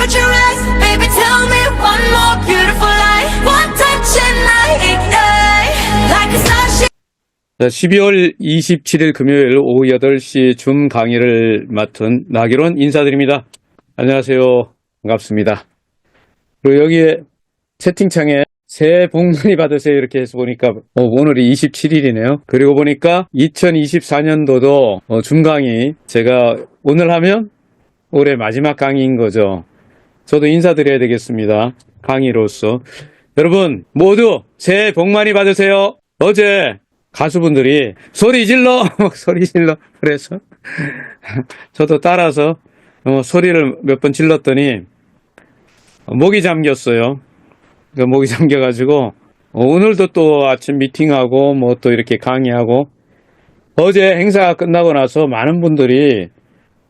at your eyes. Baby, tell me one more beautiful lie. One touch and I ignite like a starship. 자, 12월 27일 금요일 오후 8시 줌 강의를 맡은 나기론 인사드립니다. 안녕하세요. 반갑습니다. 그리고 여기에 채팅창에 새해 복 많이 받으세요 이렇게 해서 보니까 오늘이 27일이네요. 그리고 보니까 2024년도도 줌 강의 제가 오늘 하면 올해 마지막 강의인 거죠. 저도 인사드려야 되겠습니다. 강의로서. 여러분 모두 새해 복 많이 받으세요. 어제 가수분들이 소리 질러 소리 질러 그래서 저도 따라서 소리를 몇 번 질렀더니 목이 잠겼어요. 목이 잠겨가지고 오늘도 또 아침 미팅하고 뭐 또 이렇게 강의하고 어제 행사가 끝나고 나서 많은 분들이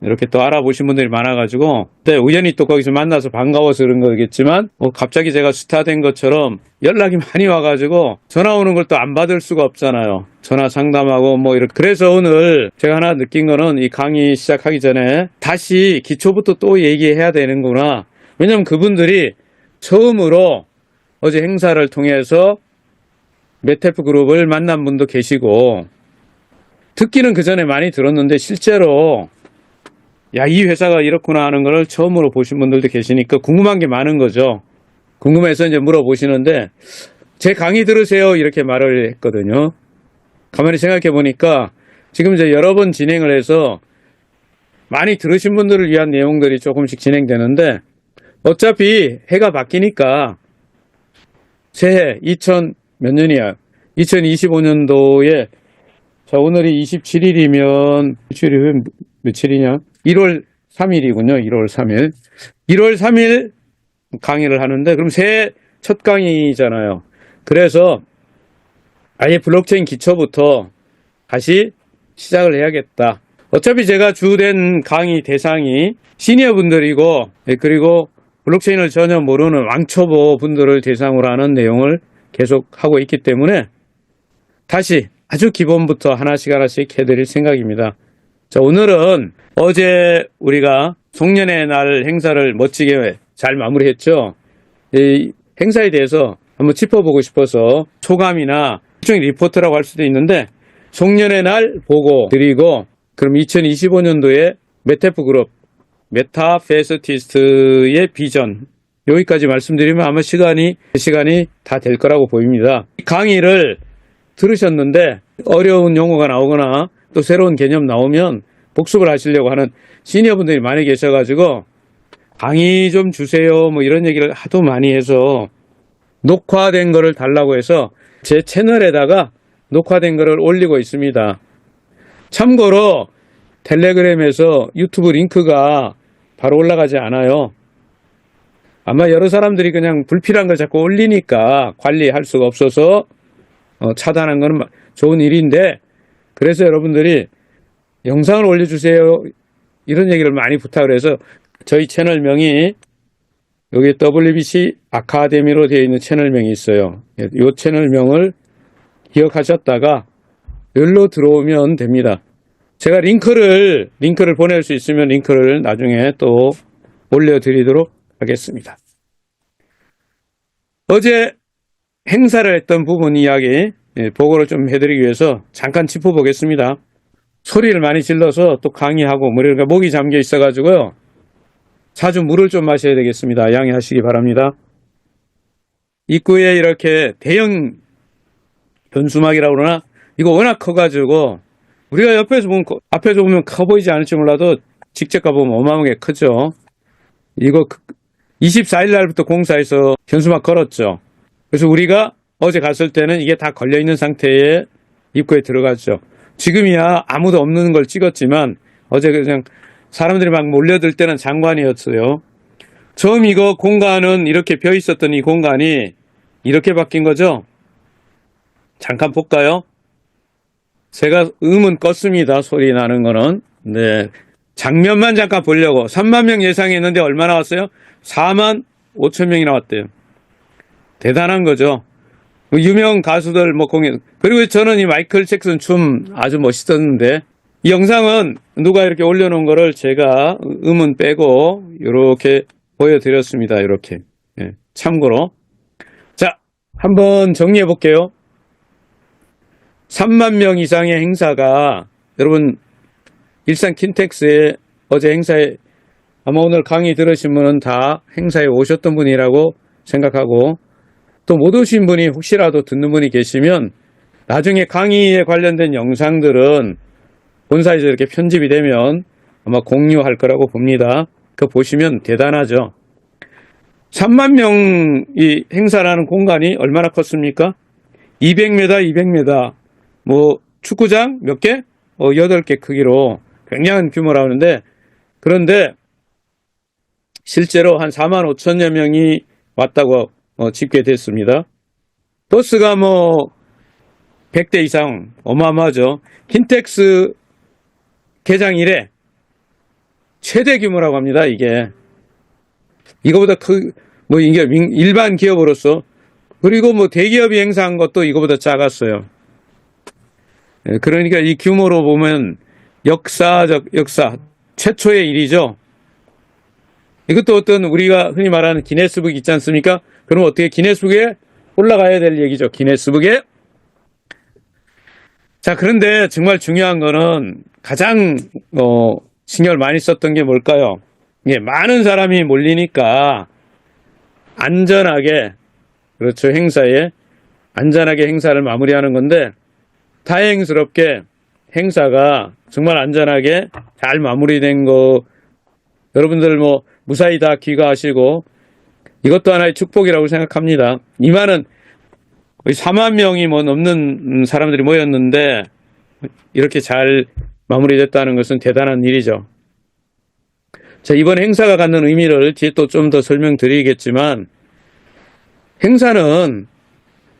이렇게 또 알아보신 분들이 많아가지고 우연히 또 거기서 만나서 반가워서 그런 거겠지만 갑자기 제가 스타 된 것처럼 연락이 많이 와가지고 전화 오는 걸 또 안 받을 수가 없잖아요. 전화 상담하고 뭐 이렇게. 그래서 오늘 제가 하나 느낀 거는 이 강의 시작하기 전에 다시 기초부터 또 얘기해야 되는구나. 왜냐면 그분들이 처음으로 어제 행사를 통해서 메테프 그룹을 만난 분도 계시고 듣기는 그 전에 많이 들었는데 실제로 야, 이 회사가 이렇구나 하는 걸 처음으로 보신 분들도 계시니까 궁금한 게 많은 거죠. 궁금해서 이제 물어보시는데 제 강의 들으세요 이렇게 말을 했거든요. 가만히 생각해 보니까 지금 이제 여러 번 진행을 해서 많이 들으신 분들을 위한 내용들이 조금씩 진행되는데 어차피 해가 바뀌니까 새해 2000몇 년이야? 2025년도에 자 오늘이 27일이면 며칠이냐? 1월 3일이군요. 1월 3일. 1월 3일 강의를 하는데 그럼 새해 첫 강의잖아요. 그래서 아예 블록체인 기초부터 다시 시작을 해야겠다. 어차피 제가 주된 강의 대상이 시니어 분들이고 그리고 블록체인을 전혀 모르는 왕초보 분들을 대상으로 하는 내용을 계속 하고 있기 때문에 다시 아주 기본부터 하나씩 해드릴 생각입니다. 자, 오늘은 어제 우리가 송년회 날 행사를 멋지게 잘 마무리했죠. 이 행사에 대해서 한번 짚어보고 싶어서 소감이나 일종의 리포트라고 할 수도 있는데 송년회 날 보고 드리고 그럼 2025년도에 메테프 그룹 메타페스티스트의 비전 여기까지 말씀드리면 아마 시간이 다 될 거라고 보입니다. 강의를 들으셨는데 어려운 용어가 나오거나 또 새로운 개념 나오면 복습을 하시려고 하는 시니어분들이 많이 계셔가지고 강의 좀 주세요 뭐 이런 얘기를 하도 많이 해서 녹화된 거를 달라고 해서 제 채널에다가 녹화된 거를 올리고 있습니다. 참고로 텔레그램에서 유튜브 링크가 바로 올라가지 않아요. 아마 여러 사람들이 그냥 불필요한 걸 자꾸 올리니까 관리할 수가 없어서 차단한 건 좋은 일인데 그래서 여러분들이 영상을 올려주세요 이런 얘기를 많이 부탁을 해서 저희 채널명이 여기 WBC 아카데미로 되어 있는 채널명이 있어요. 이 채널명을 기억하셨다가 여기로 들어오면 됩니다. 제가 링크를 보낼 수 있으면 링크를 나중에 또 올려드리도록 하겠습니다. 어제 행사를 했던 부분 이야기 보고를 좀 해드리기 위해서 잠깐 짚어보겠습니다. 소리를 많이 질러서 또 강의하고 그러니까 목이 잠겨 있어가지고요. 자주 물을 좀 마셔야 되겠습니다. 양해하시기 바랍니다. 입구에 이렇게 대형 현수막이라고 그러나 이거 워낙 커가지고 우리가 앞에서 보면 커 보이지 않을지 몰라도 직접 가보면 어마어마하게 크죠. 이거 24일 날부터 공사해서 현수막 걸었죠. 그래서 우리가 어제 갔을 때는 이게 다 걸려있는 상태에 입구에 들어갔죠. 지금이야 아무도 없는 걸 찍었지만 어제 그냥 사람들이 막 몰려들 때는 장관이었어요. 처음 이거 공간은 이렇게 벼 있었던 이 공간이 이렇게 바뀐 거죠. 잠깐 볼까요? 제가 음은 껐습니다. 소리 나는 거는. 네. 장면만 잠깐 보려고 3만 명 예상했는데 얼마 나왔어요? 4만 5천 명이 나왔대요. 대단한 거죠. 유명 가수들 뭐 공연. 그리고 저는 이 마이클 잭슨 춤 아주 멋있었는데 이 영상은 누가 이렇게 올려놓은 거를 제가 음은 빼고 이렇게 보여드렸습니다. 이렇게. 예, 참고로. 자, 한번 정리해 볼게요. 3만 명 이상의 행사가 여러분 일산 킨텍스의 어제 행사에 아마 오늘 강의 들으신 분은 다 행사에 오셨던 분이라고 생각하고 또 못 오신 분이 혹시라도 듣는 분이 계시면 나중에 강의에 관련된 영상들은 본사에서 이렇게 편집이 되면 아마 공유할 거라고 봅니다. 그거 보시면 대단하죠. 3만 명이 행사라는 공간이 얼마나 컸습니까? 200m, 200m. 뭐 축구장 몇 개? 8개 크기로 굉장한 규모라고 하는데 그런데 실제로 한 4만 5천여 명이 왔다고 집계됐습니다. 버스가 뭐 100대 이상 어마어마하죠. 킨텍스 개장 이래 최대 규모라고 합니다. 이거보다 뭐 이게 일반 기업으로서 그리고 뭐 대기업이 행사한 것도 이거보다 작았어요. 그러니까 이 규모로 보면 역사 최초의 일이죠. 이것도 어떤 우리가 흔히 말하는 기네스북 있지 않습니까? 그럼 어떻게 기네스북에 올라가야 될 얘기죠. 기네스북에. 자, 그런데 정말 중요한 거는 가장 신경을 많이 썼던 게 뭘까요? 예, 많은 사람이 몰리니까 안전하게 그렇죠. 행사에 안전하게 행사를 마무리하는 건데 다행스럽게 행사가 정말 안전하게 잘 마무리된 거 여러분들 뭐 무사히 다 귀가하시고 이것도 하나의 축복이라고 생각합니다. 이만은 거의 4만 명이 뭐 넘는 사람들이 모였는데 이렇게 잘 마무리됐다는 것은 대단한 일이죠. 자, 이번 행사가 갖는 의미를 뒤에 또 좀 더 설명드리겠지만 행사는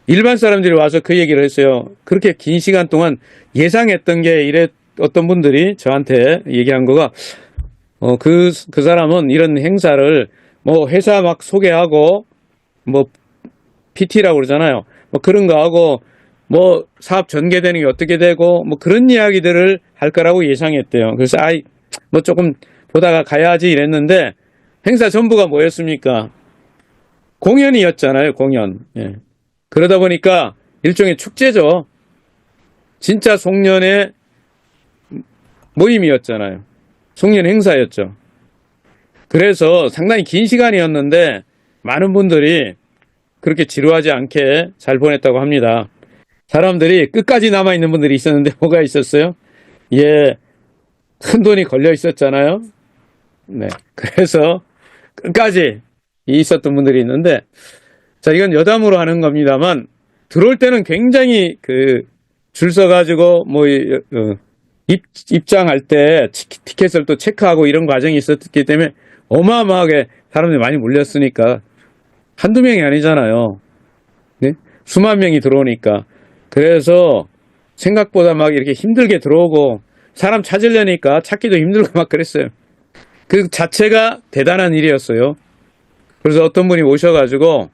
일반 사람들이 와서 그 얘기를 했어요. 그렇게 긴 시간 동안 예상했던 게 어떤 분들이 저한테 얘기한 거가 그 사람은 이런 행사를 뭐 회사 막 소개하고 뭐 PT라고 그러잖아요. 뭐 그런 거 하고 뭐 사업 전개되는 게 어떻게 되고 뭐 그런 이야기들을 할 거라고 예상했대요. 그래서 뭐 조금 보다가 가야지 이랬는데 행사 전부가 뭐였습니까? 공연이었잖아요. 공연. 예. 그러다 보니까 일종의 축제죠. 진짜 송년회 모임이었잖아요. 송년 행사였죠. 그래서 상당히 긴 시간이었는데 많은 분들이 그렇게 지루하지 않게 잘 보냈다고 합니다. 사람들이 끝까지 남아있는 분들이 있었는데 뭐가 있었어요? 예, 큰 돈이 걸려 있었잖아요. 네, 그래서 끝까지 있었던 분들이 있는데 자, 이건 여담으로 하는 겁니다만 들어올 때는 굉장히 줄 서가지고 뭐 입장할 때 티켓을 또 체크하고 이런 과정이 있었기 때문에 어마어마하게 사람들이 많이 몰렸으니까 한두 명이 아니잖아요. 네? 수만 명이 들어오니까. 그래서 생각보다 막 이렇게 힘들게 들어오고 사람 찾으려니까 찾기도 힘들고 막 그랬어요. 그 자체가 대단한 일이었어요. 그래서 어떤 분이 오셔가지고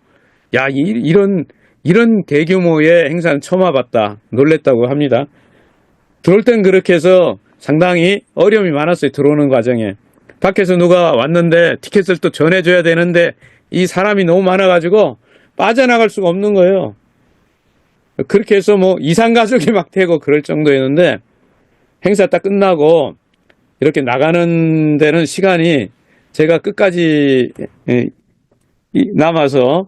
야, 이런 대규모의 행사는 처음 와봤다. 놀랬다고 합니다. 들어올 땐 그렇게 해서 상당히 어려움이 많았어요. 들어오는 과정에. 밖에서 누가 왔는데 티켓을 또 전해줘야 되는데 이 사람이 너무 많아가지고 빠져나갈 수가 없는 거예요. 그렇게 해서 뭐 이산가족이 막 되고 그럴 정도였는데 행사 딱 끝나고 이렇게 나가는 데는 시간이 제가 끝까지 남아서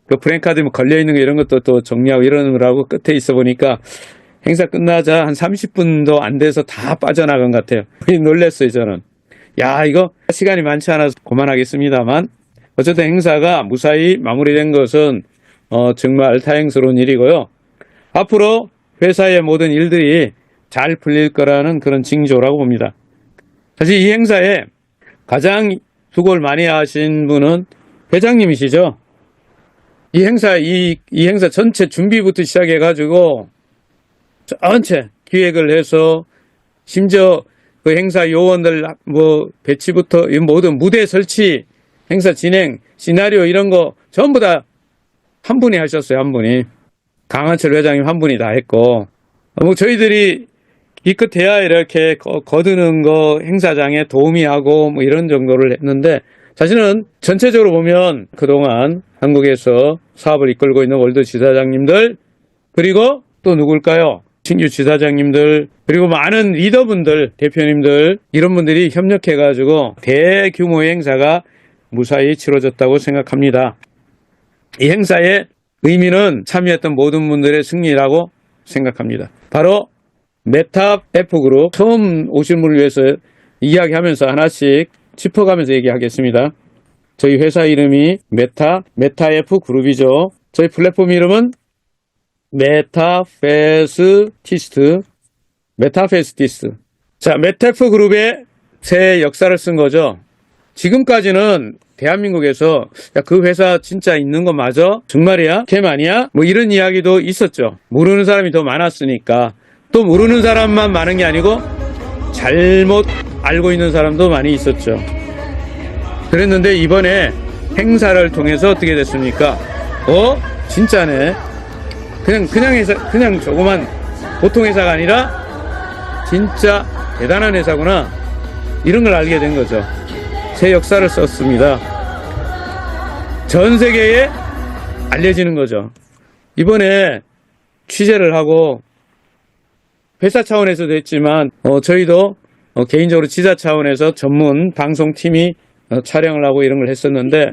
그 프랭카드 걸려있는 거 이런 것도 또 정리하고 이러느라고 끝에 있어 보니까 행사 끝나자 한 30분도 안 돼서 다 빠져나간 것 같아요. 놀랐어요, 저는. 야, 이거 시간이 많지 않아서 그만하겠습니다만 어쨌든 행사가 무사히 마무리된 것은 정말 다행스러운 일이고요. 앞으로 회사의 모든 일들이 잘 풀릴 거라는 그런 징조라고 봅니다. 사실 이 행사에 가장 수고를 많이 하신 분은 회장님이시죠. 이 행사 전체 준비부터 시작해가지고 전체 기획을 해서 심지어 그 행사 요원들 뭐 배치부터 모든 무대 설치, 행사 진행, 시나리오 이런 거 전부 다 한 분이 하셨어요. 한 분이. 강한철 회장님 한 분이 다 했고 뭐 저희들이 기껏해야 이렇게 거드는 거 행사장에 도우미 하고 뭐 이런 정도를 했는데 사실은 전체적으로 보면 그동안 한국에서 사업을 이끌고 있는 월드 지사장님들, 그리고 또 누굴까요? 신규 지사장님들, 그리고 많은 리더분들, 대표님들, 이런 분들이 협력해가지고 대규모의 행사가 무사히 치러졌다고 생각합니다. 이 행사의 의미는 참여했던 모든 분들의 승리라고 생각합니다. 바로 메타 F그룹, 처음 오신 분을 위해서 이야기하면서 하나씩 짚어가면서 얘기하겠습니다. 저희 회사 이름이 메타 F 그룹이죠. 저희 플랫폼 이름은 메타페스티스트. 자, 메타 F 그룹의 새 역사를 쓴 거죠. 지금까지는 대한민국에서 야, 그 회사 진짜 있는 거 맞아? 정말이야? 캠 아니야? 뭐 이런 이야기도 있었죠. 모르는 사람이 더 많았으니까. 또 모르는 사람만 많은 게 아니고 잘못 알고 있는 사람도 많이 있었죠. 그랬는데 이번에 행사를 통해서 어떻게 됐습니까? 진짜네. 그냥 회사, 그냥 조그만 보통 회사가 아니라 진짜 대단한 회사구나. 이런 걸 알게 된 거죠. 새 역사를 썼습니다. 전 세계에 알려지는 거죠. 이번에 취재를 하고 회사 차원에서도 했지만 저희도 개인적으로 지사 차원에서 전문 방송팀이 촬영을 하고 이런 걸 했었는데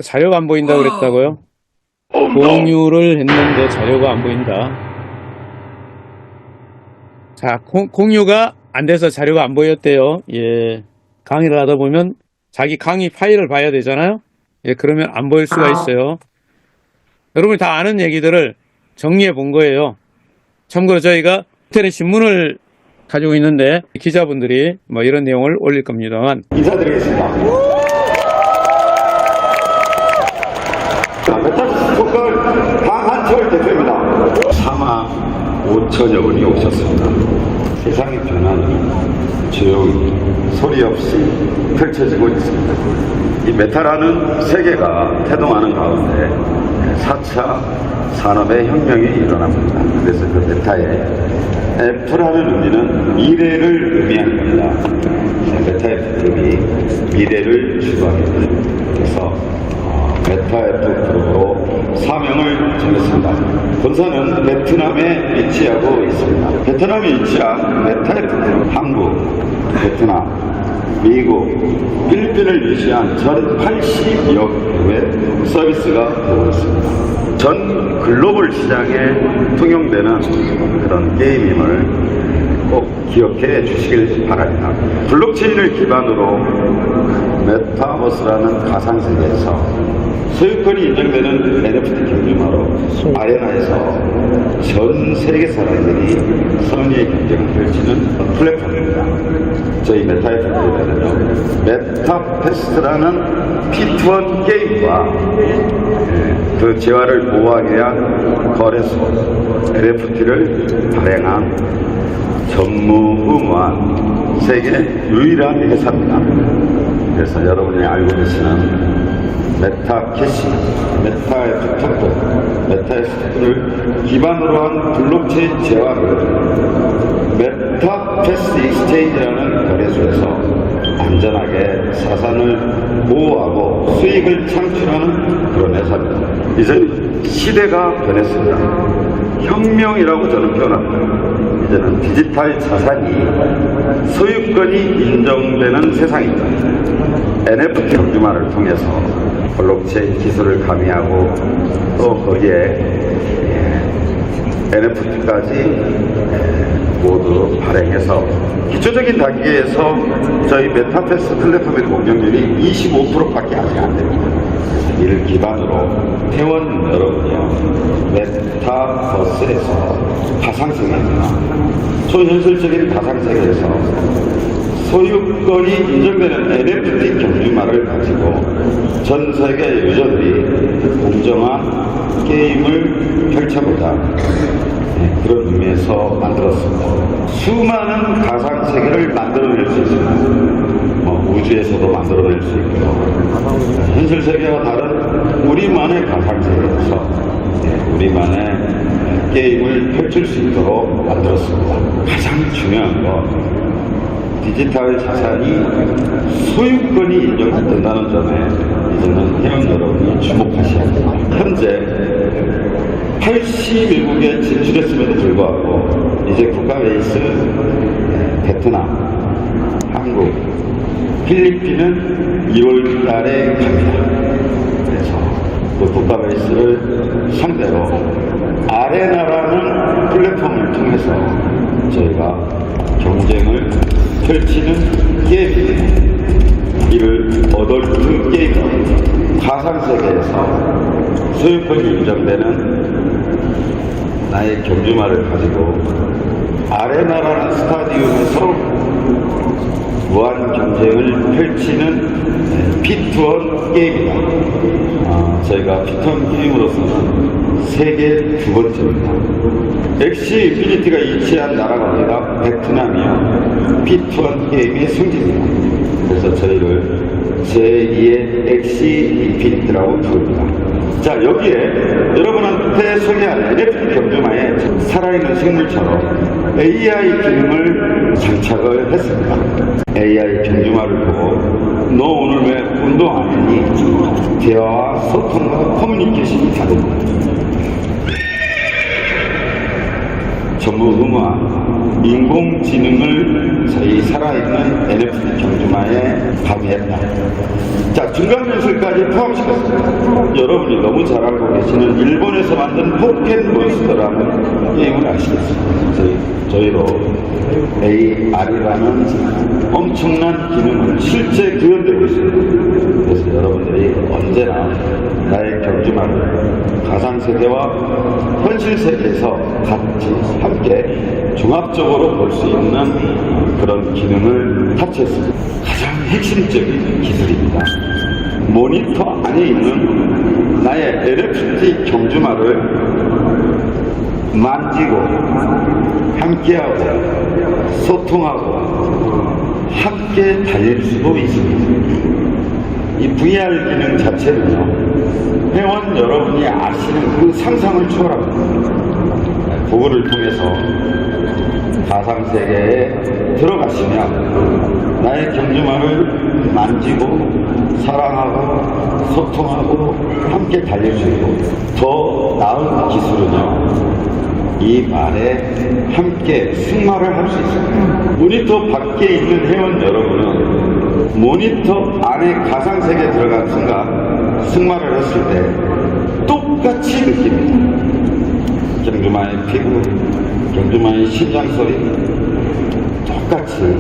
자료가 안 보인다고 그랬다고요? 공유를 했는데 자료가 안 보인다. 자, 공유가 안 돼서 자료가 안 보였대요. 예. 강의를 하다 보면 자기 강의 파일을 봐야 되잖아요. 예, 그러면 안 보일 수가 있어요. 여러분이 다 아는 얘기들을 정리해 본 거예요. 참고로 저희가 인터넷 신문을 가지고 있는데 기자분들이 뭐 이런 내용을 올릴 겁니다만 인사드리겠습니다. 자, 메타버스 특별 강한철 대표입니다. 4만 5천여 분이 오셨습니다. 세상의 변화는 조용히 소리 없이 펼쳐지고 있습니다. 이 메타라는 세계가 태동하는 가운데 4차 산업의 혁명이 일어납니다. 그래서 그 메타의 F라는 의미는 미래를 의미하는 겁니다. 메타 F 그룹이 미래를 추구합니다. 그래서 메타 F 그룹으로 사명을 정했습니다. 본사는 베트남에 위치하고 있습니다. 베트남에 위치한 메타 F 그룹 한국, 베트남, 미국, 필리핀을 위시한 전 80여 개의 서비스가 되고 있습니다. 전 글로벌 시장에 통용되는 그런 게임임을 꼭 기억해 주시길 바랍니다. 블록체인을 기반으로 메타버스라는 가상세계에서 소유권이 인정되는 NFT 경주마로 아레나에서 전 세계 사람들이 선의의 경쟁을 펼치는 플랫폼입니다. 저희 메타의 플랫폼에는요, 메타페스트라는 P2원 게임과 그 재화를 보호하기 위한 거래소 NFT를 발행한 전무후무한 세계 유일한 회사입니다. 그래서 여러분이 알고 계시는 메타캐시, 메타에프토, 메타에프토를 기반으로 한 블록체인 재화를 메타패스 익스체인지라는 거래소에서 안전하게 사산을 보호하고 수익을 창출하는 그런 회사입니다. 이제 시대가 변했습니다. 혁명이라고 저는 표현합니다. 이제는 디지털 자산이 소유권이 인정되는 세상입니다. NFT 경주마를 통해서 블록체인 기술을 가미하고 또 거기에 NFT까지 모두 발행해서 기초적인 단계에서 저희 메타패스 플랫폼의 공정률이 25%밖에 아직 안 됩니다. 이를 기반으로 회원 여러분이요, 메타버스에서 가상세계입니다. 초현실적인 가상세계에서 소유권이 인정되는 NFT 경주마를 가지고 전 세계 유저들이 공정한 게임을 펼쳐보자, 그런 의미에서 만들었습니다. 수많은 가상세계를 만들어낼 수 있습니다. 우주에서도 만들어낼 수 있고, 현실 세계와 다른 우리만의 가상세계에서 우리만의 게임을 펼칠 수 있도록 만들었습니다. 가장 중요한 건 디지털 자산이 소유권이 인정된다는 점에 이제는 회원 여러분이 주목하셔야 합니다. 현재 81국에 진출했음에도 불구하고 이제 국가 베이스 베트남, 한국, 필리핀은 1월 달에 갑니다. 그래서 그 국가 베이스를 상대로 아레나라는 플랫폼을 통해서 저희가 경쟁을 펼치는 게임입니다. 이를 어덜트 게임이라고 가상세계에서 소유권이 인정되는 나의 경주마를 가지고 아레나라는 스타디움에서 무한 경쟁을 펼치는 피투원 게임이다. 저희가 피투원 게임으로서는 세계 두 번째입니다. 엑시 인피니티가 이치한 나라가 어디가 베트남이요. 피투원 게임의 성지입니다. 그래서 저희를 제2의 엑시 인피니티라고 부릅니다. 자, 여기에 여러분한테 소개한 NFT 경주마에 살아있는 생물처럼 AI 기능을 장착을 했습니다. AI 경주마를 보고 너 오늘 왜 운동 안 했니? 대화와 소통과 커뮤니케이션이 다릅니다. 전부 음악, 인공지능을 저희 살아있는 NFT 경주마에 가미했다. 자, 중간연설까지 포함시켰습니다. 여러분이 너무 잘 알고 계시는 일본에서 만든 포켓몬스터라는 게임을 아시겠습니다. 저희로 AR이라는 엄청난 기능을 실제 구현되고 있습니다. 그래서 여러분들이 언제나 나의 경주마를 가상세계와 현실세계에서 같이 함께 종합적으로 볼 수 있는 그런 기능을 탑재했습니다. 가장 핵심적인 기술입니다. 모니터 안에 있는 나의 NFT 경주마를 만지고 함께하고 소통하고 함께 달릴 수도 있습니다. 이 VR 기능 자체는요, 회원 여러분이 아시는 그 상상을 초월합니다. 구글을 통해서 가상세계에 들어가시면 나의 경주마를 만지고 사랑하고 소통하고 함께 달릴 수 있고, 더 나은 기술은요, 이 말에 함께 승마를 할 수 있습니다. 모니터 밖에 있는 회원 여러분은 모니터 안에 가상세계에 들어간 순간 승마를 했을 때 똑같이 느낍니다. 경주마의 피부, 경주마의 심장소리 똑같이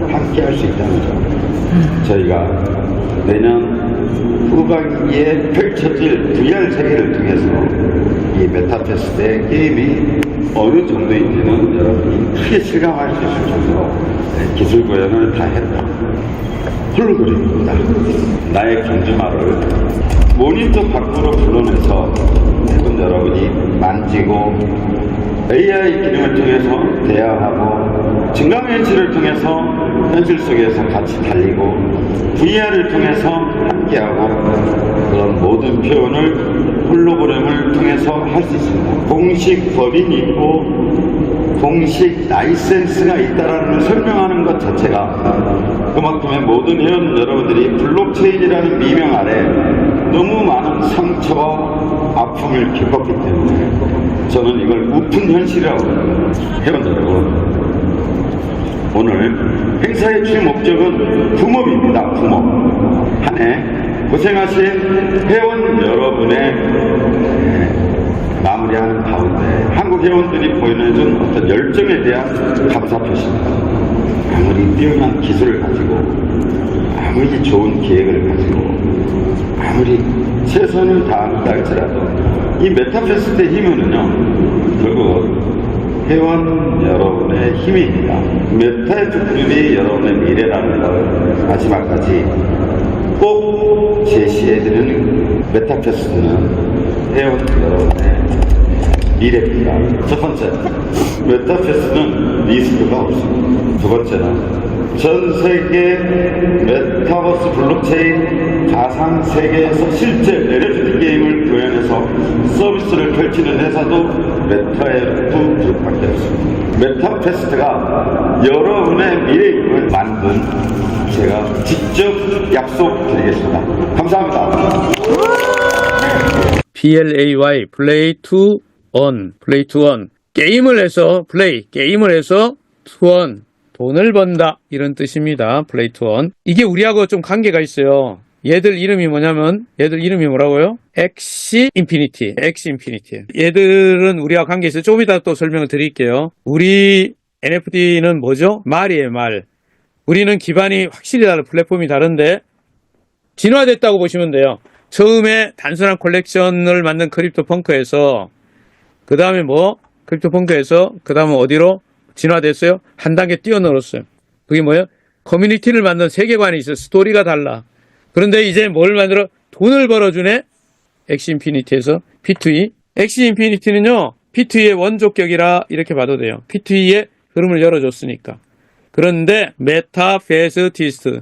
함께 할 수 있다는 점. 저희가 내년 후반기에 펼쳐질 VR 세계를 통해서 이 메타버스의 게임이 어느 정도인지는 여러분이 크게 실감할 수 있을 정도로 기술 구현을 다 했다. 홀로그램입니다. 나의 경주마를 모니터 밖으로 불러내서 여러분이 만지고 AI 기능을 통해서 대화하고 증강현실을 통해서 현실 속에서 같이 달리고 VR을 통해서 함께하고 그런 모든 표현을 홀로그램을 통해서 할 수 있습니다. 공식 법인이 있고 공식 라이센스가 있다라는 설명하는 것 자체가 그만큼의 모든 회원 여러분들이 블록체인이라는 미명 아래 너무 많은 상처와 아픔을 겪었기 때문에 저는 이걸 우픈 현실이라고 합니다. 회원 여러분, 오늘 행사의 주 목적은 붐업입니다. 붐업. 한 해 고생하신 회원 여러분의 마무리하는 가운데 한국 회원들이 보여준 어떤 열정에 대한 감사 표시입니다. 아무리 뛰어난 기술을 가지고 아무리 좋은 계획을 가지고 아무리 최선을 다한다 할지라도 이 메타버스의 힘은요, 결국 회원 여러분의 힘입니다. 메타에프 그룹이 여러분의 미래라는 걸 마지막까지 꼭 제시해드리는 메타버스는 회원 여러분의 미래입니다. 첫 번째, 메타버스는 리스크가 없습니다. 두 번째는 전 세계 메타버스 블록체인 가상 세계에서 실제 NFT 게임을 구현해서 통해서 서비스를 펼치는 회사도 메타에도 기록밖에 없습니다. 메타페스트가 여러분의 미래임을 만든 제가 직접 약속드리겠습니다. 감사합니다. PLAY, play to earn, play to earn. 게임을 해서 play, 게임을 해서 to earn, 돈을 번다 이런 뜻입니다. play to earn. 이게 우리하고 좀 관계가 있어요. 얘들 이름이 뭐냐면 얘들 이름이 뭐라고요? 엑시 인피니티, 엑시 인피니티. 얘들은 우리와 관계 있어요. 조금 이따 또 설명을 드릴게요. 우리 NFT는 뭐죠? 말이에요, 말. 우리는 기반이 확실히 다른 플랫폼이 다른데 진화됐다고 보시면 돼요. 처음에 단순한 콜렉션을 만든 크립토 펑크에서 그 다음에 크립토 펑크에서 그 다음에 어디로 진화됐어요? 한 단계 뛰어넘었어요. 그게 뭐예요? 커뮤니티를 만든 세계관이 있어요. 스토리가 달라. 그런데 이제 뭘 만들어? 돈을 벌어주네? 엑시 인피니티에서 P2E. 엑시 인피니티는요, P2E의 원조격이라 이렇게 봐도 돼요. P2E의 흐름을 열어줬으니까. 그런데 메타페스티스트.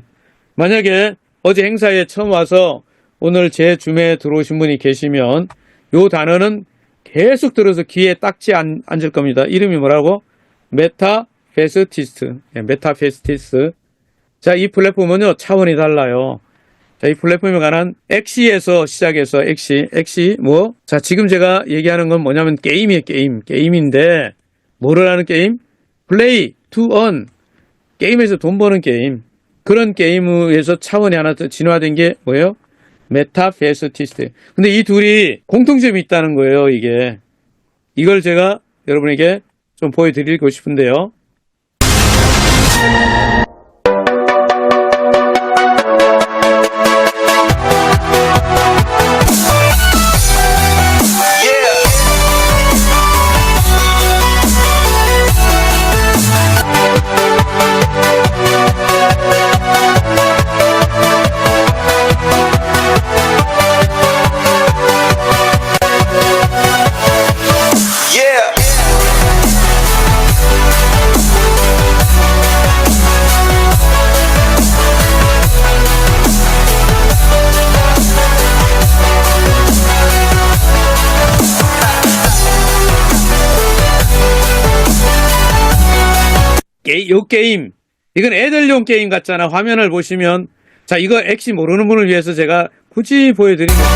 만약에 어제 행사에 처음 와서 오늘 제 줌에 들어오신 분이 계시면 요 단어는 계속 들어서 귀에 딱지 앉을 겁니다. 이름이 뭐라고? 메타페스티스트. 메타페스티스트. 자, 이 플랫폼은요, 차원이 달라요. 자, 이 플랫폼에 관한 엑시에서 시작해서 엑시, 자, 지금 제가 얘기하는 건 뭐냐면 게임이에요, 게임. 게임인데, 뭐를 하는 게임? 플레이, 투 earn. 게임에서 돈 버는 게임. 그런 게임에서 차원이 하나 더 진화된 게 뭐예요? 메타페스티스트. 근데 이 둘이 공통점이 있다는 거예요, 이게. 이걸 제가 여러분에게 좀 보여드리고 싶은데요. 요 게임, 이건 애들용 게임 같잖아. 화면을 보시면. 자, 이거 엑시 모르는 분을 위해서 제가 굳이 보여드리는 거예요.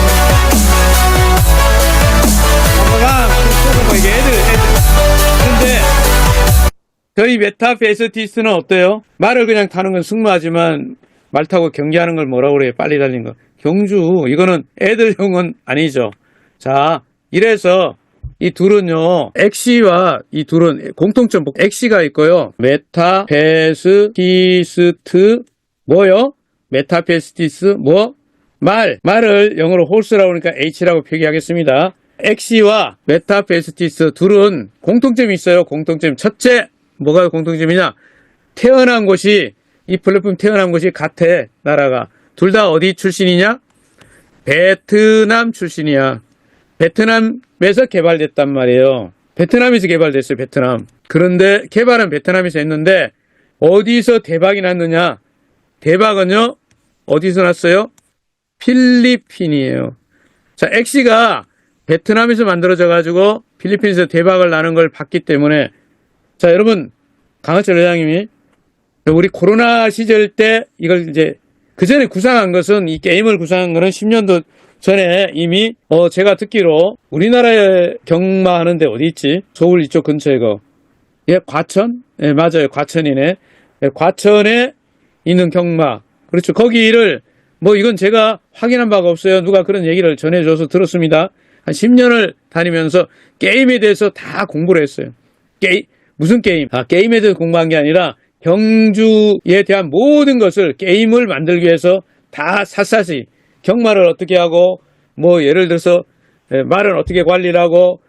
이게 애들. 그런데 저희 메타페스티스트는 어때요? 말을 그냥 타는 건 승무하지만 말 타고 경기하는 걸 뭐라고 그래요? 빨리 달리는 거. 경주. 이거는 애들용은 아니죠. 자, 이래서 이 둘은요, 엑시와 이 둘은 공통점, 엑시가 있고요. 메타페스티스트, 뭐요? 메타페스티스, 말을 영어로 홀스라고 하니까 H라고 표기하겠습니다. 엑시와 메타페스티스 둘은 공통점이 있어요. 공통점. 첫째, 뭐가 공통점이냐? 태어난 곳이, 이 플랫폼 태어난 곳이 같아, 나라가. 둘 다 어디 출신이냐? 베트남 출신이야. 베트남에서 개발됐단 말이에요. 베트남에서 개발됐어요, 베트남. 그런데 개발은 베트남에서 했는데 어디서 대박이 났느냐? 대박은요, 어디서 났어요? 필리핀이에요. 자, 엑시가 베트남에서 만들어져가지고 필리핀에서 대박을 나는 걸 봤기 때문에, 자, 여러분, 강하철 회장님이 우리 코로나 시절 때 이걸 이제 그 전에 구상한 것은, 이 게임을 구상한 거는 10년도 전에 이미 제가 듣기로 우리나라에 경마하는데 어디 있지? 서울 이쪽 근처에 과천? 예, 맞아요. 과천이네. 예, 과천에 있는 경마. 그렇죠. 거기를 이건 제가 확인한 바가 없어요. 누가 그런 얘기를 전해줘서 들었습니다. 한 10년을 다니면서 게임에 대해서 다 공부를 했어요. 무슨 게임? 게임에 대해서 공부한 게 아니라 경주에 대한 모든 것을 게임을 만들기 위해서 다 샅샅이 경마를 어떻게 하고, 예를 들어서 말은 어떻게 관리를 하고,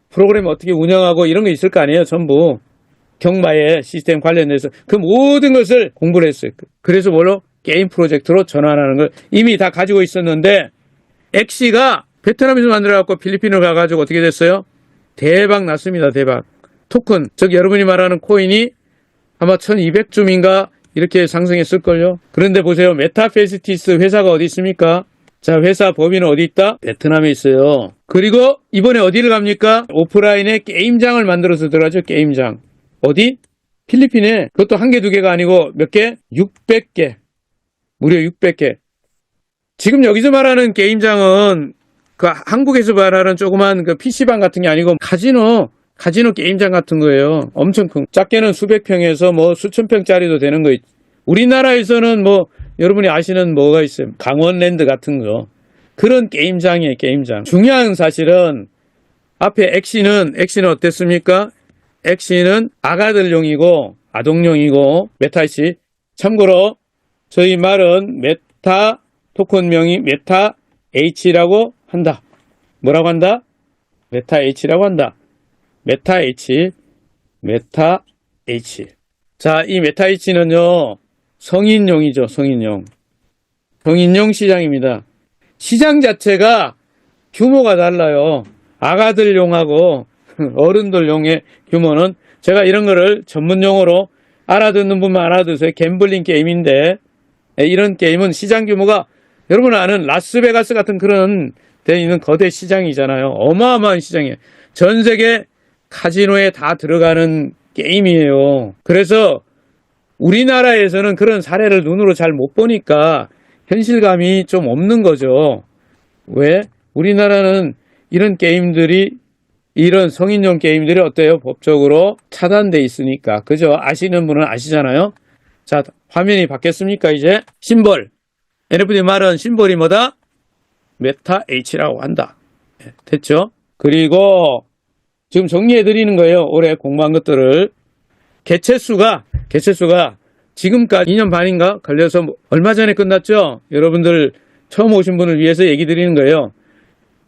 프로그램 어떻게 운영하고, 이런 거 있을 거 아니에요. 전부 경마의 시스템 관련돼서 그 모든 것을 공부를 했어요. 그래서 게임 프로젝트로 전환하는 걸 이미 다 가지고 있었는데, 엑시가 베트남에서 만들어갖고 필리핀으로 가가지고 어떻게 됐어요? 대박 났습니다. 대박. 토큰, 여러분이 말하는 코인이 아마 1200쯤인가 이렇게 상승했을걸요. 그런데 보세요. 메타페스티스 회사가 어디 있습니까? 자, 회사 법인은 어디 있다? 베트남에 있어요. 그리고 이번에 어디를 갑니까? 오프라인에 게임장을 만들어서 들어가죠. 게임장. 어디? 필리핀에. 그것도 한 개, 두 개가 아니고 몇 개? 600개. 무려 600개. 지금 여기서 말하는 게임장은 그 한국에서 말하는 조그만 그 PC방 같은 게 아니고 카지노 게임장 같은 거예요. 엄청 큰. 작게는 수백 평에서 뭐 수천 평짜리도 되는 거 있죠. 우리나라에서는 뭐 여러분이 아시는 뭐가 있어요? 강원랜드 같은 거. 그런 게임장이에요, 게임장. 중요한 사실은 앞에 엑시는 어땠습니까? 엑시는 아가들용이고 아동용이고 메타이치. 참고로 저희 말은 메타 토큰명이 메타 H라고 한다. 뭐라고 한다? 메타 H라고 한다. 메타 H. 자, 이 메타 H는요, 성인용이죠, 성인용. 성인용 시장입니다. 시장 자체가 규모가 달라요. 아가들용하고 어른들용의 규모는 제가 이런 거를 전문용어로 알아듣는 분만 알아두세요. 갬블링 게임인데, 이런 게임은 시장 규모가 여러분 아는 라스베가스 같은 그런 데 있는 거대 시장이잖아요. 어마어마한 시장이에요. 전 세계 카지노에 다 들어가는 게임이에요. 그래서 우리나라에서는 그런 사례를 눈으로 잘 못 보니까 현실감이 좀 없는 거죠. 왜? 우리나라는 이런 게임들이, 이런 성인용 게임들이 어때요? 법적으로 차단돼 있으니까. 그죠? 아시는 분은 아시잖아요. 자, 화면이 바뀌었습니까? 이제 심벌. NFT 말은 심벌이 뭐다? 메타 H라고 한다. 됐죠? 그리고 지금 정리해 드리는 거예요. 올해 공부한 것들을. 개체수가 지금까지 2년 반인가 걸려서 얼마 전에 끝났죠? 여러분들 처음 오신 분을 위해서 얘기 드리는 거예요.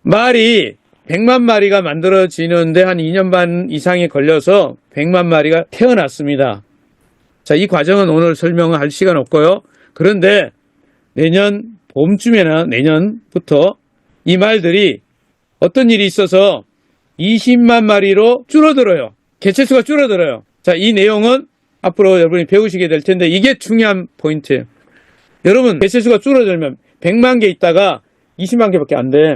말이 100만 마리가 만들어지는데 한 2년 반 이상이 걸려서 100만 마리가 태어났습니다. 자, 이 과정은 오늘 설명할 시간 없고요. 그런데 내년 봄쯤에나 내년부터 이 말들이 어떤 일이 있어서 20만 마리로 줄어들어요. 개체수가 줄어들어요. 자, 이 내용은 앞으로 여러분이 배우시게 될 텐데 이게 중요한 포인트예요. 여러분, 개체수가 줄어들면 100만 개 있다가 20만 개밖에 안 돼.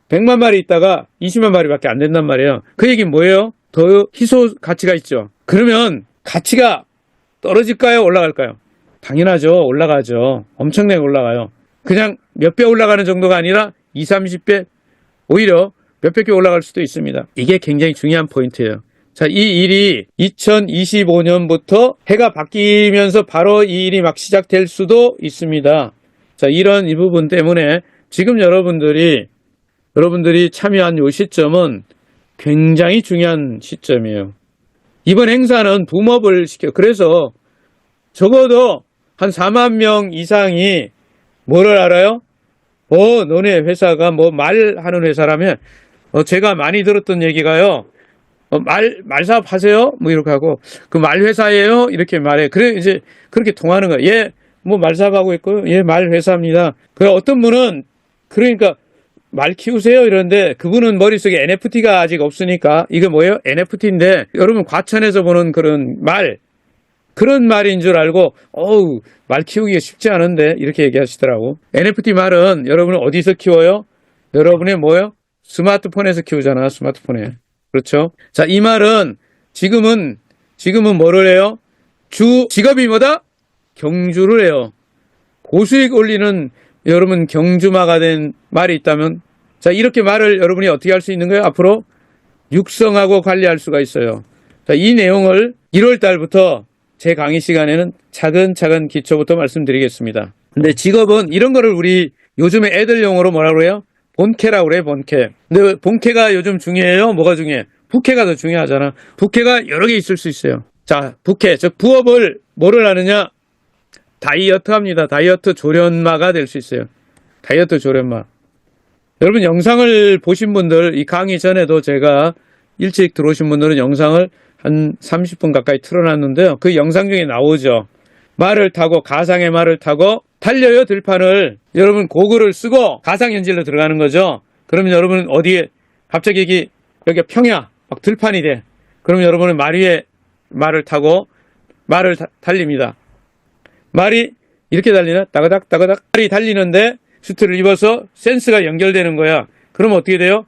100만 마리 있다가 20만 마리밖에 안 된단 말이에요. 그 얘기는 뭐예요? 더 희소 가치가 있죠. 그러면 가치가 떨어질까요? 올라갈까요? 당연하죠. 올라가죠. 엄청나게 올라가요. 그냥 몇 배 올라가는 정도가 아니라 20, 30배, 오히려 몇백 개 올라갈 수도 있습니다. 이게 굉장히 중요한 포인트예요. 자, 이 일이 2025년부터 해가 바뀌면서 바로 이 일이 막 시작될 수도 있습니다. 자, 이런 이 부분 때문에 지금 여러분들이 참여한 이 시점은 굉장히 중요한 시점이에요. 이번 행사는 붐업을 시켜요. 그래서 적어도 한 4만 명 이상이 뭐를 알아요? 너네 회사가 뭐 말하는 회사라면, 제가 많이 들었던 얘기가요. 말사업 하세요? 뭐 이렇게 하고, 그 말회사예요? 이렇게 말해. 그래, 이제 그렇게 통하는 거예요. 예, 뭐 말사업 하고 있고요. 예, 말회사입니다. 그래, 어떤 분은, 그러니까 말 키우세요? 이러는데, 그분은 머릿속에 NFT가 아직 없으니까, 이게 뭐예요? NFT인데, 여러분 과천에서 보는 그런 말인 줄 알고, 말 키우기가 쉽지 않은데, 이렇게 얘기하시더라고. NFT 말은 여러분은 어디서 키워요? 여러분의 뭐요? 스마트폰에서 키우잖아, 스마트폰에. 그렇죠? 자, 이 말은 지금은 뭐를 해요? 직업이 뭐다? 경주를 해요. 고수익 올리는 여러분 경주마가 된 말이 있다면, 자, 이렇게 말을 여러분이 어떻게 할 수 있는 거예요? 앞으로 육성하고 관리할 수가 있어요. 자, 이 내용을 1월 달부터 제 강의 시간에는 차근차근 기초부터 말씀드리겠습니다. 근데 직업은 이런 거를 우리 요즘에 애들 용어로 뭐라고 그래요? 본캐라고 그래요, 본캐. 근데 본캐가 요즘 중요해요? 뭐가 중요해? 부캐가 더 중요하잖아. 부캐가 여러 개 있을 수 있어요. 자, 부캐, 즉 부업을 뭐를 하느냐? 다이어트 합니다. 다이어트 조련마가 될 수 있어요. 다이어트 조련마. 여러분 영상을 보신 분들, 이 강의 전에도 제가 일찍 들어오신 분들은 영상을 한 30분 가까이 틀어놨는데요. 그 영상 중에 나오죠. 말을 타고, 가상의 말을 타고 달려요, 들판을. 여러분 고글을 쓰고 가상현실로 들어가는 거죠. 그러면 여러분은 어디에, 갑자기 여기가 평야, 막 들판이 돼. 그러면 여러분은 말 위에 말을 타고 말을 달립니다. 말이 이렇게 달리나? 따가닥 따가닥. 말이 달리는데 슈트를 입어서 센스가 연결되는 거야. 그럼 어떻게 돼요?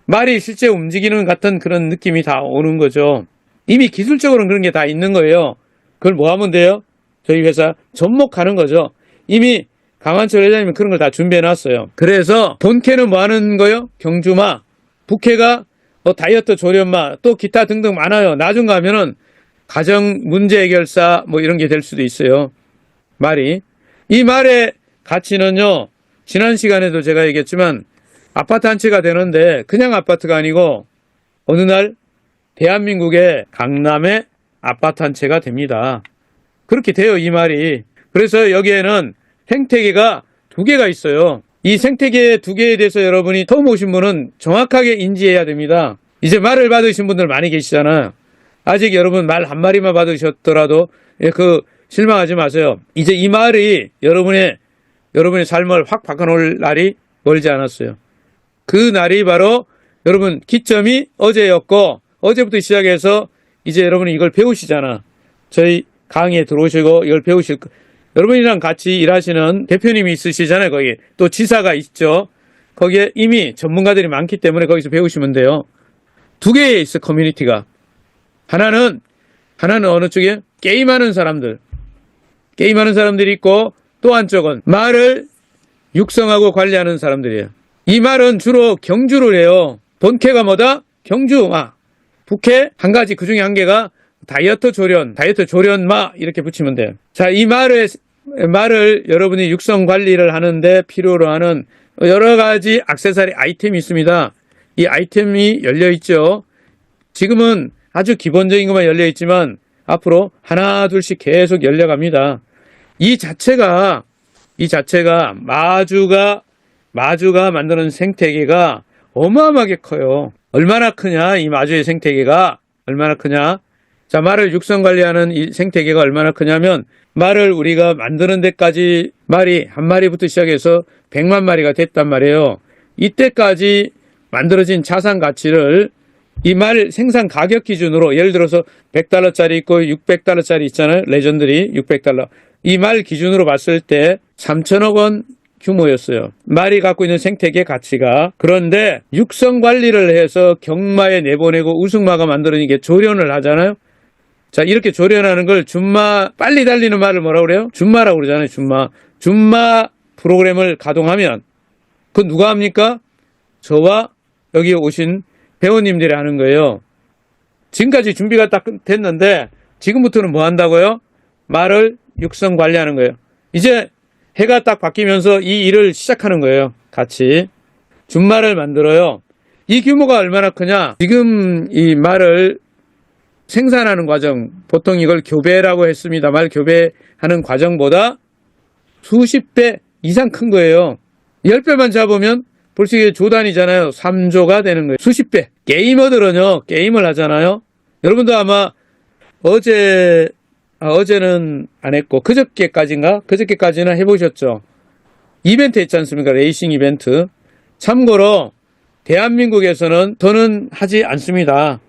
말이 실제 움직이는 같은 그런 느낌이 다 오는 거죠. 이미 기술적으로는 그런 게 다 있는 거예요. 그걸 뭐 하면 돼요? 저희 회사 접목하는 거죠. 이미 강한철 회장님은 그런 걸 다 준비해 놨어요. 그래서 본캐는 뭐 하는 거요? 경주마, 북캐가 다이어트 조련마, 또 기타 등등 많아요. 나중 가면은 가정 문제 해결사 뭐 이런 게 될 수도 있어요. 말이. 이 말의 가치는요, 지난 시간에도 제가 얘기했지만 아파트 한 채가 되는데 그냥 아파트가 아니고 어느 날 대한민국의 강남의 아파트 한 채가 됩니다. 그렇게 돼요, 이 말이. 그래서 여기에는 생태계가 두 개가 있어요. 이 생태계 두 개에 대해서 여러분이 처음 오신 분은 정확하게 인지해야 됩니다. 이제 말을 받으신 분들 많이 계시잖아요. 아직 여러분 말 한 마리만 받으셨더라도 실망하지 마세요. 이제 이 말이 여러분의 삶을 확 바꿔놓을 날이 멀지 않았어요. 그 날이 바로 여러분 기점이 어제였고 어제부터 시작해서 이제 여러분이 이걸 배우시잖아. 저희 강의에 들어오시고 이걸 배우실 거. 여러분이랑 같이 일하시는 대표님이 있으시잖아요. 거기 또 지사가 있죠. 거기에 이미 전문가들이 많기 때문에 거기서 배우시면 돼요. 두 개에 있어 커뮤니티가. 하나는 어느 쪽에 게임하는 사람들이 있고 또 한쪽은 말을 육성하고 관리하는 사람들이에요. 이 말은 주로 경주를 해요. 본캐가 뭐다? 경주마. 북캐 한 가지 그 중에 한 개가 다이어트 조련마 이렇게 붙이면 돼요. 자, 이 말을 여러분이 육성 관리를 하는데 필요로 하는 여러 가지 액세서리 아이템이 있습니다. 이 아이템이 열려 있죠. 지금은 아주 기본적인 것만 열려 있지만 앞으로 하나 둘씩 계속 열려갑니다. 이 자체가 마주가 만드는 생태계가 어마어마하게 커요. 얼마나 크냐, 이 마주의 생태계가 얼마나 크냐. 자, 말을 육성 관리하는 이 생태계가 얼마나 크냐면 말을 우리가 만드는 데까지 말이 한 마리부터 시작해서 100만 마리가 됐단 말이에요. 이때까지 만들어진 자산 가치를 이 말 생산 가격 기준으로 예를 들어서 $100짜리 있고 $600짜리 있잖아요. 레전드리 $600. 이 말 기준으로 봤을 때 3천억 원 규모였어요. 말이 갖고 있는 생태계 가치가. 그런데 육성 관리를 해서 경마에 내보내고 우승마가 만들어진 게 조련을 하잖아요. 자, 이렇게 조련하는 걸 준마, 빨리 달리는 말을 뭐라고 그래요? 준마라고 그러잖아요. 준마 프로그램을 가동하면 그건 누가 합니까? 저와 여기 오신 회원님들이 하는 거예요. 지금까지 준비가 딱 됐는데 지금부터는 뭐 한다고요? 말을 육성 관리하는 거예요. 이제 해가 딱 바뀌면서 이 일을 시작하는 거예요. 같이. 준말을 만들어요. 이 규모가 얼마나 크냐? 지금 이 말을 생산하는 과정, 보통 이걸 교배라고 했습니다. 말 교배하는 과정보다 수십 배 이상 큰 거예요. 10배만 잡으면 벌써 조단이잖아요. 3조가 되는 거예요. 수십 배. 게이머들은요, 게임을 하잖아요. 여러분도 아마 어제는 안 했고, 그저께까지는 해보셨죠? 이벤트 했지 않습니까? 레이싱 이벤트. 참고로, 대한민국에서는 저는 하지 않습니다.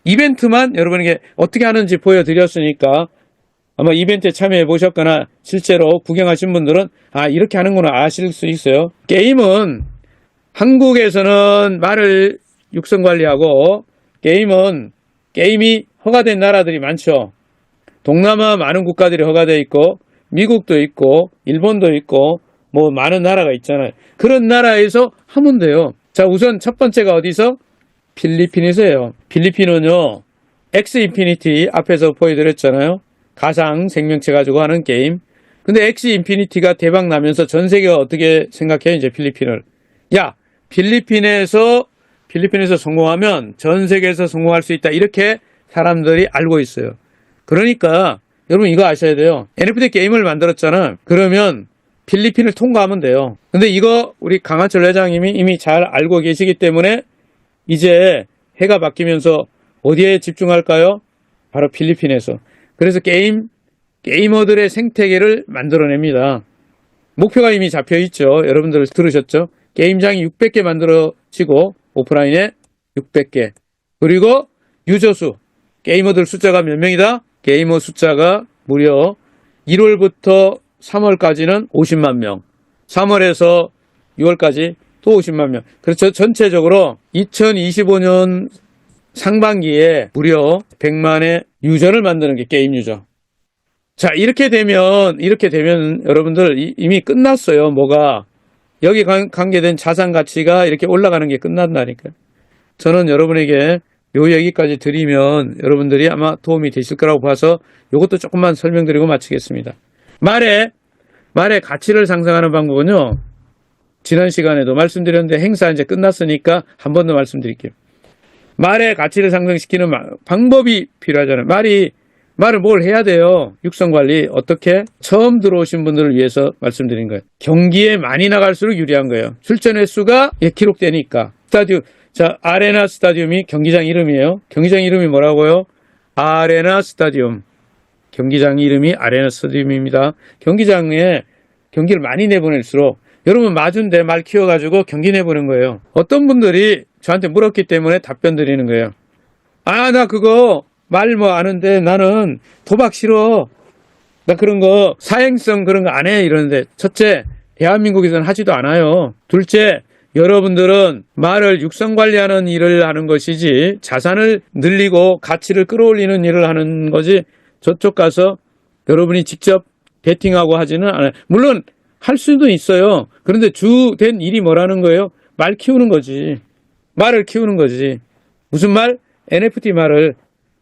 이벤트만 여러분에게 어떻게 하는지 보여드렸으니까, 아마 이벤트에 참여해 보셨거나, 실제로 구경하신 분들은, 이렇게 하는구나 아실 수 있어요. 게임은, 한국에서는 말을 육성 관리하고, 게임이 허가된 나라들이 많죠. 동남아 많은 국가들이 허가되어 있고 미국도 있고 일본도 있고 뭐 많은 나라가 있잖아요. 그런 나라에서 하면 돼요. 자, 우선 첫 번째가 어디서? 필리핀에서예요. 필리핀은요, 엑스 인피니티 앞에서 보여드렸잖아요. 가상 생명체 가지고 하는 게임. 근데 엑스 인피니티가 대박 나면서 전 세계가 어떻게 생각해요? 이제 필리핀을. 야, 필리핀에서 성공하면 전 세계에서 성공할 수 있다. 이렇게 사람들이 알고 있어요. 그러니까 여러분 이거 아셔야 돼요. NFT 게임을 만들었잖아. 그러면 필리핀을 통과하면 돼요. 근데 이거 우리 강한철 회장님이 이미 잘 알고 계시기 때문에 이제 해가 바뀌면서 어디에 집중할까요? 바로 필리핀에서. 그래서 게이머들의 생태계를 만들어냅니다. 목표가 이미 잡혀 있죠. 여러분들 들으셨죠? 게임장이 600개 만들어지고 오프라인에 600개. 그리고 유저수. 게이머들 숫자가 몇 명이다? 게이머 숫자가 무려 1월부터 3월까지는 50만 명. 3월에서 6월까지 또 50만 명. 그래서 전체적으로 2025년 상반기에 무려 100만의 유저를 만드는 게 게임 유저. 자, 이렇게 되면 여러분들 이미 끝났어요. 뭐가 여기 관계된 자산 가치가 이렇게 올라가는 게 끝난다니까요. 저는 여러분에게 요 얘기까지 드리면 여러분들이 아마 도움이 되실 거라고 봐서 이것도 조금만 설명드리고 마치겠습니다. 말의 가치를 상승하는 방법은요. 지난 시간에도 말씀드렸는데 행사 이제 끝났으니까 한 번 더 말씀드릴게요. 말의 가치를 상승시키는 방법이 필요하잖아요. 말을 뭘 해야 돼요? 육성관리 어떻게? 처음 들어오신 분들을 위해서 말씀드린 거예요. 경기에 많이 나갈수록 유리한 거예요. 출전 횟수가 기록되니까. 스타디움. 자, 아레나 스타디움이 경기장 이름이에요. 경기장 이름이 뭐라고요? 아레나 스타디움. 경기장 이름이 아레나 스타디움입니다. 경기장에 경기를 많이 내보낼수록 여러분 마주인데 말 키워가지고 경기 내보낸 거예요. 어떤 분들이 저한테 물었기 때문에 답변 드리는 거예요. 아, 나 그거 말 뭐 아는데 나는 도박 싫어. 나 그런 거 사행성 그런 거 안 해. 이러는데 첫째, 대한민국에서는 하지도 않아요. 둘째, 여러분들은 말을 육성 관리하는 일을 하는 것이지 자산을 늘리고 가치를 끌어올리는 일을 하는 거지 저쪽 가서 여러분이 직접 베팅하고 하지는 않아요. 물론 할 수도 있어요. 그런데 주된 일이 뭐라는 거예요? 말 키우는 거지. 말을 키우는 거지. 무슨 말? NFT 말을,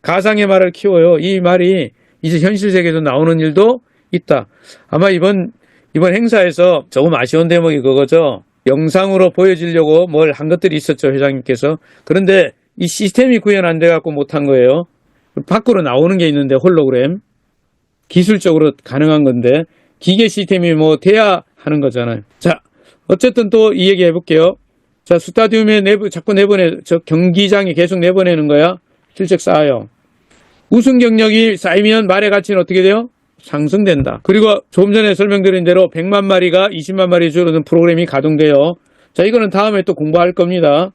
가상의 말을 키워요. 이 말이 이제 현실 세계에서 나오는 일도 있다. 아마 이번 행사에서 조금 아쉬운 대목이 그거죠. 영상으로 보여주려고 뭘 한 것들이 있었죠, 회장님께서. 그런데 이 시스템이 구현 안 돼갖고 못한 거예요. 밖으로 나오는 게 있는데 홀로그램. 기술적으로 가능한 건데 기계 시스템이 뭐 돼야 하는 거잖아요. 자, 어쨌든 또 이 얘기 해볼게요. 자, 스타디움에 자꾸 저 경기장에 계속 내보내는 거야. 실적 쌓아요. 우승 경력이 쌓이면 말의 가치는 어떻게 돼요? 상승된다. 그리고 조금 전에 설명드린 대로 100만 마리가 20만 마리 줄어든 프로그램이 가동돼요. 자, 이거는 다음에 또 공부할 겁니다.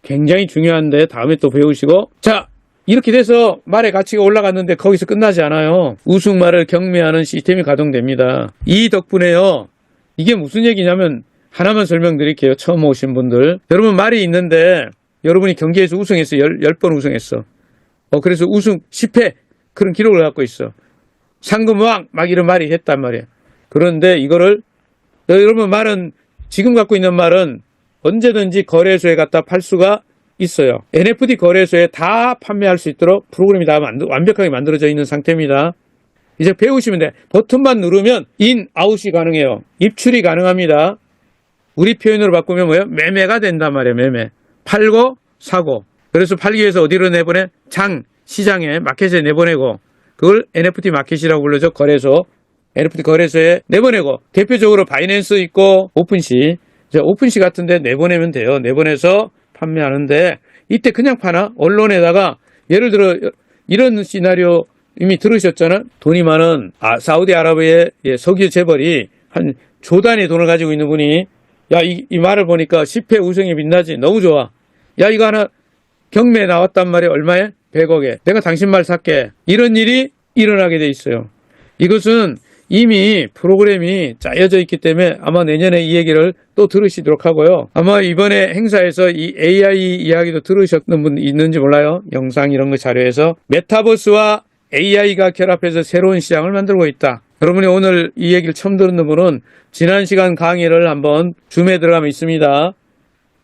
굉장히 중요한데 다음에 또 배우시고. 자, 이렇게 돼서 말의 가치가 올라갔는데 거기서 끝나지 않아요. 우승말을 경매하는 시스템이 가동됩니다. 이 덕분에요. 이게 무슨 얘기냐면 하나만 설명드릴게요. 처음 오신 분들. 여러분 말이 있는데 여러분이 경기에서 우승했어. 10번 우승했어. 그래서 우승 10회 그런 기록을 갖고 있어. 상금왕 막 이런 말이 했단 말이에요. 그런데 이거를 여러분 말은 지금 갖고 있는 말은 언제든지 거래소에 갖다 팔 수가 있어요. NFT 거래소에 다 판매할 수 있도록 프로그램이 다 완벽하게 만들어져 있는 상태입니다. 이제 배우시면 돼. 버튼만 누르면 인, 아웃이 가능해요. 입출이 가능합니다. 우리 표현으로 바꾸면 뭐예요? 매매가 된단 말이에요. 매매. 팔고 사고. 그래서 팔기 위해서 어디로 내보내? 시장에 마켓에 내보내고 그걸 NFT 마켓이라고 불러죠. 거래소. NFT 거래소에 내보내고 대표적으로 바이낸스 있고 오픈시. 오픈시 같은 데 내보내면 돼요. 내보내서 판매하는데 이때 그냥 파나? 언론에다가 예를 들어 이런 시나리오 이미 들으셨잖아. 돈이 많은 사우디아라비아의 석유 재벌이 한 조 단위 돈을 가지고 있는 분이 야, 이 말을 보니까 10회 우승이 빛나지. 너무 좋아. 야, 이거 하나 경매에 나왔단 말이야. 얼마에? 100억에. 내가 당신 말 살게. 이런 일이 일어나게 돼 있어요. 이것은 이미 프로그램이 짜여져 있기 때문에 아마 내년에 이 얘기를 또 들으시도록 하고요. 아마 이번에 행사에서 이 AI 이야기도 들으셨는 분 있는지 몰라요. 영상 이런 거 자료에서 메타버스와 AI가 결합해서 새로운 시장을 만들고 있다. 여러분이 오늘 이 얘기를 처음 듣는 분은 지난 시간 강의를 한번 줌에 들어가면 있습니다.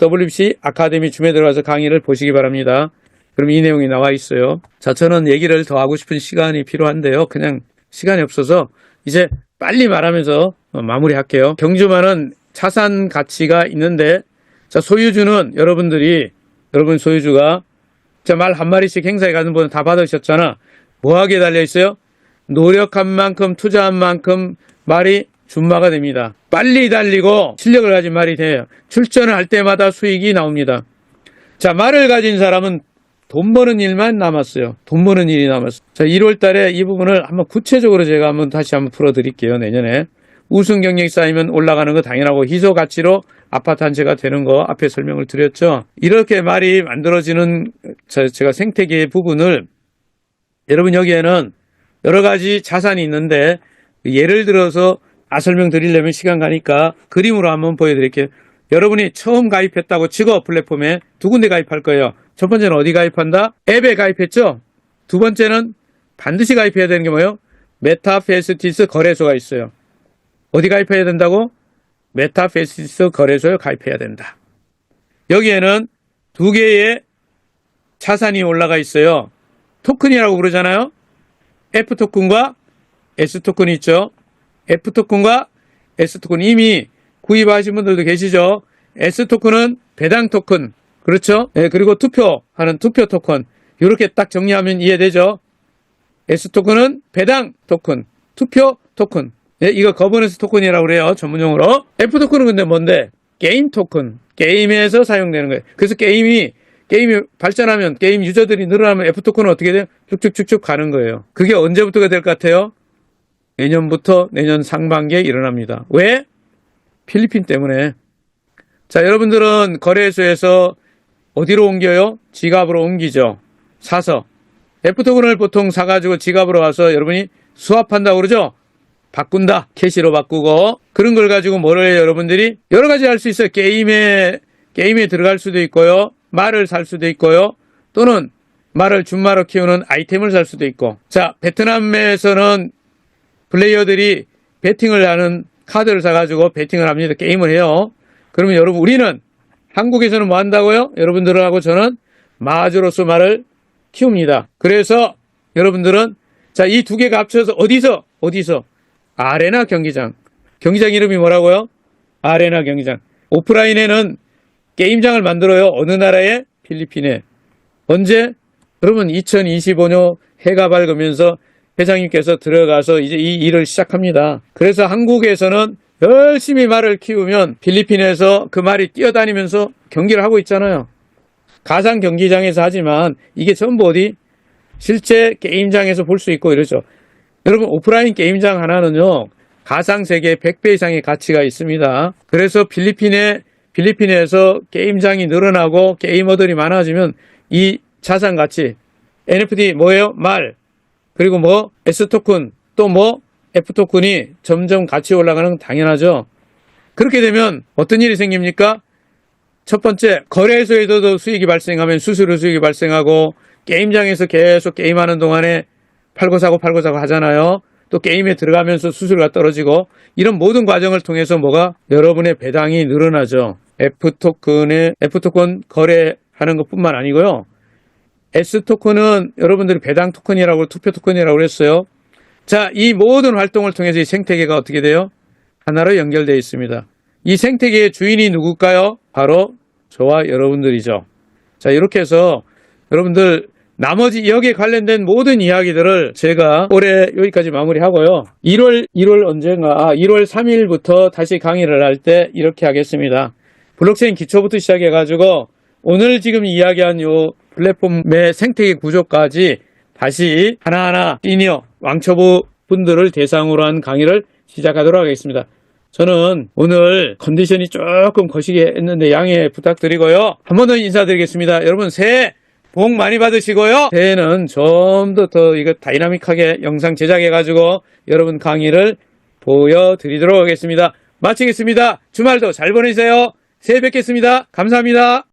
WBC 아카데미 줌에 들어가서 강의를 보시기 바랍니다. 그럼 이 내용이 나와 있어요. 자, 저는 얘기를 더 하고 싶은 시간이 필요한데요. 그냥 시간이 없어서 이제 빨리 말하면서 마무리할게요. 경주마는 자산 가치가 있는데, 자, 소유주는 여러분 소유주가, 자, 말 한 마리씩 행사에 가는 분은 다 받으셨잖아. 뭐하게 달려있어요? 노력한 만큼, 투자한 만큼 말이 준마가 됩니다. 빨리 달리고 실력을 가진 말이 돼요. 출전을 할 때마다 수익이 나옵니다. 자, 말을 가진 사람은 돈 버는 일만 남았어요. 돈 버는 일이 남았어요. 자, 1월 달에 이 부분을 한번 구체적으로 제가 다시 한번 풀어드릴게요. 내년에. 우승 경력이 쌓이면 올라가는 거 당연하고 희소 가치로 아파트 한 채가 되는 거 앞에 설명을 드렸죠. 이렇게 말이 만들어지는 제가 생태계의 부분을 여러분 여기에는 여러 가지 자산이 있는데 예를 들어서 설명드리려면 시간 가니까 그림으로 한번 보여드릴게요. 여러분이 처음 가입했다고 치고 플랫폼에 두 군데 가입할 거예요. 첫 번째는 어디 가입한다? 앱에 가입했죠? 두 번째는 반드시 가입해야 되는 게 뭐예요? 메타페스티스 거래소가 있어요. 어디 가입해야 된다고? 메타페스티스 거래소에 가입해야 된다. 여기에는 두 개의 자산이 올라가 있어요. 토큰이라고 그러잖아요. F토큰과 S토큰이 있죠. F토큰과 S토큰 이미 구입하신 분들도 계시죠. S토큰은 배당 토큰, 그렇죠? 네, 그리고 투표하는 투표 토큰, 이렇게 딱 정리하면 이해되죠. S토큰은 배당 토큰, 투표 토큰. 네, 이거 거버넌스 토큰이라고 그래요, 전문용어로. F토큰은 근데 뭔데? 게임 토큰. 게임에서 사용되는 거예요. 그래서 게임이 발전하면, 게임 유저들이 늘어나면 F토큰은 어떻게 돼요? 쭉쭉쭉쭉 가는 거예요. 그게 언제부터가 될 것 같아요? 내년부터 내년 상반기에 일어납니다. 왜? 필리핀 때문에. 자, 여러분들은 거래소에서 어디로 옮겨요? 지갑으로 옮기죠. 사서. F토큰을 보통 사가지고 지갑으로 와서 여러분이 수합한다고 그러죠? 바꾼다. 캐시로 바꾸고. 그런 걸 가지고 뭐를 해요, 여러분들이? 여러 가지 할 수 있어요. 게임에 들어갈 수도 있고요. 말을 살 수도 있고요. 또는 말을 준말로 키우는 아이템을 살 수도 있고. 자, 베트남에서는 플레이어들이 배팅을 하는 카드를 사가지고 배팅을 합니다. 게임을 해요. 그러면 여러분, 우리는 한국에서는 뭐 한다고요? 여러분들하고 저는 마주로서 말을 키웁니다. 그래서 여러분들은 자, 이 두 개가 합쳐서 어디서? 아레나 경기장. 경기장 이름이 뭐라고요? 아레나 경기장. 오프라인에는 게임장을 만들어요. 어느 나라에? 필리핀에. 언제? 여러분 2025년 해가 밝으면서 회장님께서 들어가서 이제 이 일을 시작합니다. 그래서 한국에서는 열심히 말을 키우면 필리핀에서 그 말이 뛰어다니면서 경기를 하고 있잖아요. 가상 경기장에서 하지만 이게 전부 어디? 실제 게임장에서 볼 수 있고 이러죠. 여러분 오프라인 게임장 하나는요. 가상 세계 100배 이상의 가치가 있습니다. 그래서 필리핀에서 게임장이 늘어나고 게이머들이 많아지면 이 자산 가치 NFT 뭐예요? 말. 그리고 뭐 S토큰 또 뭐 F토큰이 점점 가치 올라가는 건 당연하죠. 그렇게 되면 어떤 일이 생깁니까? 첫 번째 거래소에도 수익이 발생하면 수수료 수익이 발생하고 게임장에서 계속 게임하는 동안에 팔고 사고 하잖아요. 또 게임에 들어가면서 수수료가 떨어지고 이런 모든 과정을 통해서 뭐가 여러분의 배당이 늘어나죠. F토큰 거래하는 것뿐만 아니고요. S토큰은 여러분들이 배당 토큰이라고 투표 토큰이라고 그랬어요. 자, 이 모든 활동을 통해서 이 생태계가 어떻게 돼요? 하나로 연결되어 있습니다. 이 생태계의 주인이 누굴까요? 바로 저와 여러분들이죠. 자, 이렇게 해서 여러분들 나머지 여기에 관련된 모든 이야기들을 제가 올해 여기까지 마무리하고요. 1월 언젠가 1월 3일부터 다시 강의를 할 때 이렇게 하겠습니다. 블록체인 기초부터 시작해가지고 오늘 지금 이야기한 요 플랫폼의 생태계 구조까지 다시 하나하나 시니어 왕초보 분들을 대상으로 한 강의를 시작하도록 하겠습니다. 저는 오늘 컨디션이 조금 거시게 했는데 양해 부탁드리고요. 한 번 더 인사드리겠습니다. 여러분 새해 복 많이 받으시고요. 새해는 좀 더 이거 다이나믹하게 영상 제작해가지고 여러분 강의를 보여드리도록 하겠습니다. 마치겠습니다. 주말도 잘 보내세요. 새해 뵙겠습니다. 감사합니다.